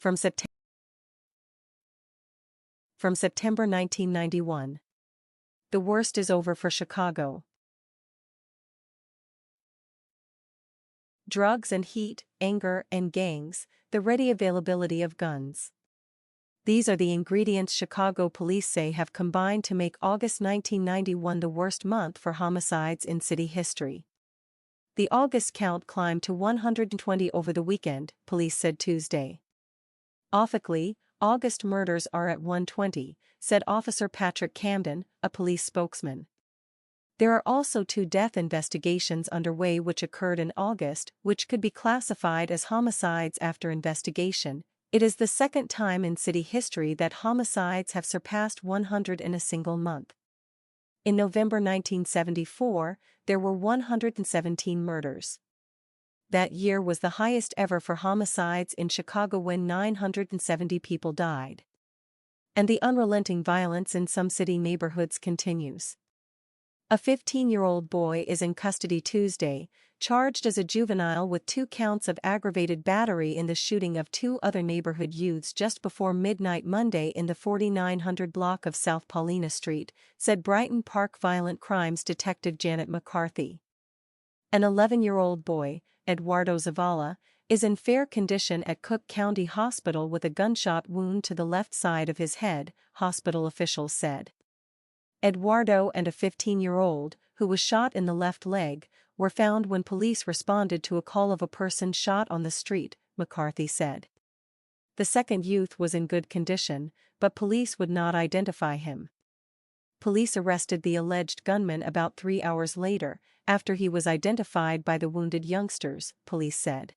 from September 1991. The worst is over for Chicago. Drugs and heat, anger and gangs, the ready availability of guns. These are the ingredients Chicago police say have combined to make August 1991 the worst month for homicides in city history. The August count climbed to 120 over the weekend, police said Tuesday. Officially, August murders are at 120, said Officer Patrick Camden, a police spokesman. There are also 2 death investigations underway which occurred in August, which could be classified as homicides after investigation. It is the second time in city history that homicides have surpassed 100 in a single month. In November 1974, there were 117 murders. That year was the highest ever for homicides in Chicago when 970 people died. And the unrelenting violence in some city neighborhoods continues. A 15-year-old boy is in custody Tuesday, charged as a juvenile with 2 counts of aggravated battery in the shooting of 2 other neighborhood youths just before midnight Monday in the 4900 block of South Paulina Street, said Brighton Park Violent Crimes Detective Janet McCarthy. An 11-year-old boy, Eduardo Zavala, is in fair condition at Cook County Hospital with a gunshot wound to the left side of his head, hospital officials said. Eduardo and a 15-year-old, who was shot in the left leg, were found when police responded to a call of a person shot on the street, McCarthy said. The second youth was in good condition, but police would not identify him. Police arrested the alleged gunman about 3 hours later, after he was identified by the wounded youngsters, police said.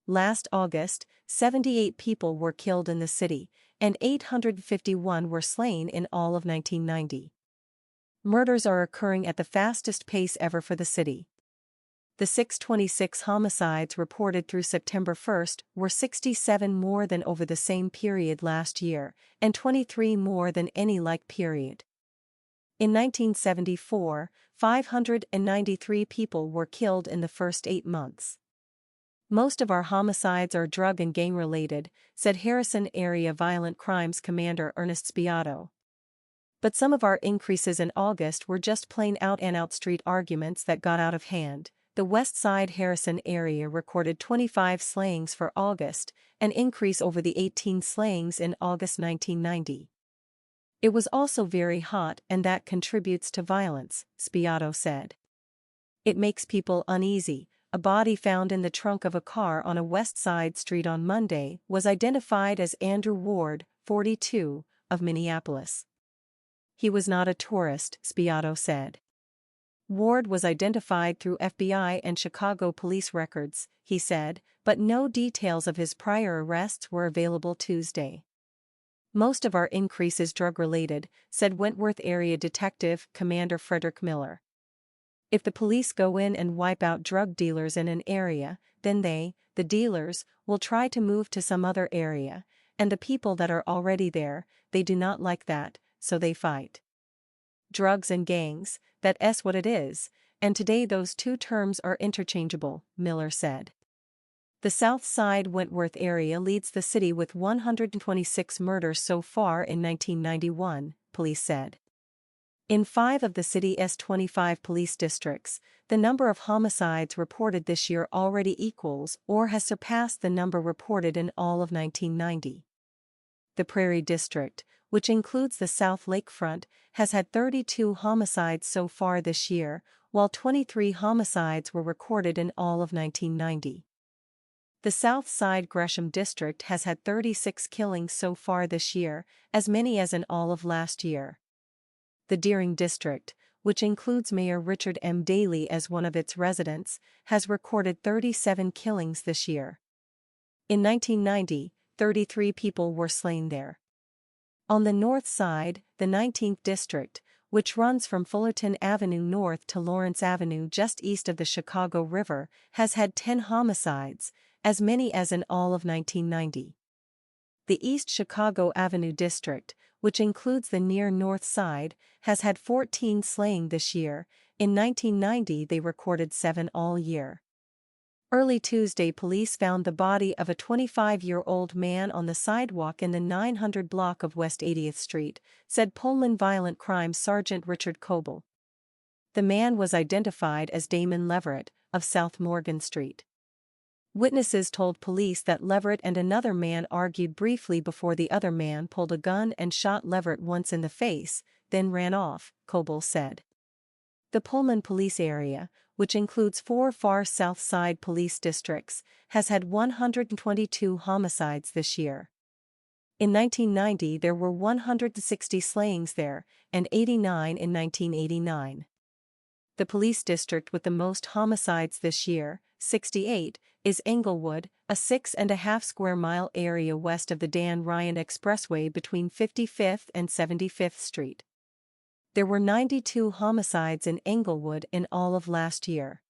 Last August, 78 people were killed in the city, and 851 were slain in all of 1990. Murders are occurring at the fastest pace ever for the city. The 626 homicides reported through September 1 were 67 more than over the same period last year, and 23 more than any like period. In 1974, 593 people were killed in the first 8 months. Most of our homicides are drug and gang-related, said Harrison Area Violent Crimes Commander Ernest Spiotto. But some of our increases in August were just plain out-and-out street arguments that got out of hand. The West Side Harrison area recorded 25 slayings for August, an increase over the 18 slayings in August 1990. It was also very hot and that contributes to violence, Spiotto said. It makes people uneasy. A body found in the trunk of a car on a West Side street on Monday was identified as Andrew Ward, 42, of Minneapolis. He was not a tourist, Spiotto said. Ward was identified through FBI and Chicago police records, he said, but no details of his prior arrests were available Tuesday. Most of our increase is drug-related, said Wentworth Area Detective Commander Frederick Miller. If the police go in and wipe out drug dealers in an area, then the dealers, will try to move to some other area, and the people that are already there, they do not like that, so they fight. Drugs and gangs, that's what it is, and today those 2 terms are interchangeable, Miller said. The South Side Wentworth area leads the city with 126 murders so far in 1991, police said. In 5 of the city's 25 police districts, the number of homicides reported this year already equals or has surpassed the number reported in all of 1990. The Prairie District, which includes the South Lakefront, has had 32 homicides so far this year, while 23 homicides were recorded in all of 1990. The South Side Gresham District has had 36 killings so far this year, as many as in all of last year. The Deering District, which includes Mayor Richard M. Daley as one of its residents, has recorded 37 killings this year. In 1990, 33 people were slain there. On the north side, the 19th District, which runs from Fullerton Avenue north to Lawrence Avenue just east of the Chicago River, has had 10 homicides, as many as in all of 1990. The East Chicago Avenue District, which includes the near north side, has had 14 slaying this year. In 1990 they recorded 7 all year. Early Tuesday, police found the body of a 25-year-old man on the sidewalk in the 900 block of West 80th Street, said Poland Violent Crimes Sergeant Richard Coble. The man was identified as Damon Leverett, of South Morgan Street. Witnesses told police that Leverett and another man argued briefly before the other man pulled a gun and shot Leverett once in the face, then ran off, Coble said. The Pullman police area, which includes 4 far south side police districts, has had 122 homicides this year. In 1990 there were 160 slayings there, and 89 in 1989. The police district with the most homicides this year, 68, is Englewood, a 6.5 square mile area west of the Dan Ryan Expressway between 55th and 75th Street. There were 92 homicides in Englewood in all of last year.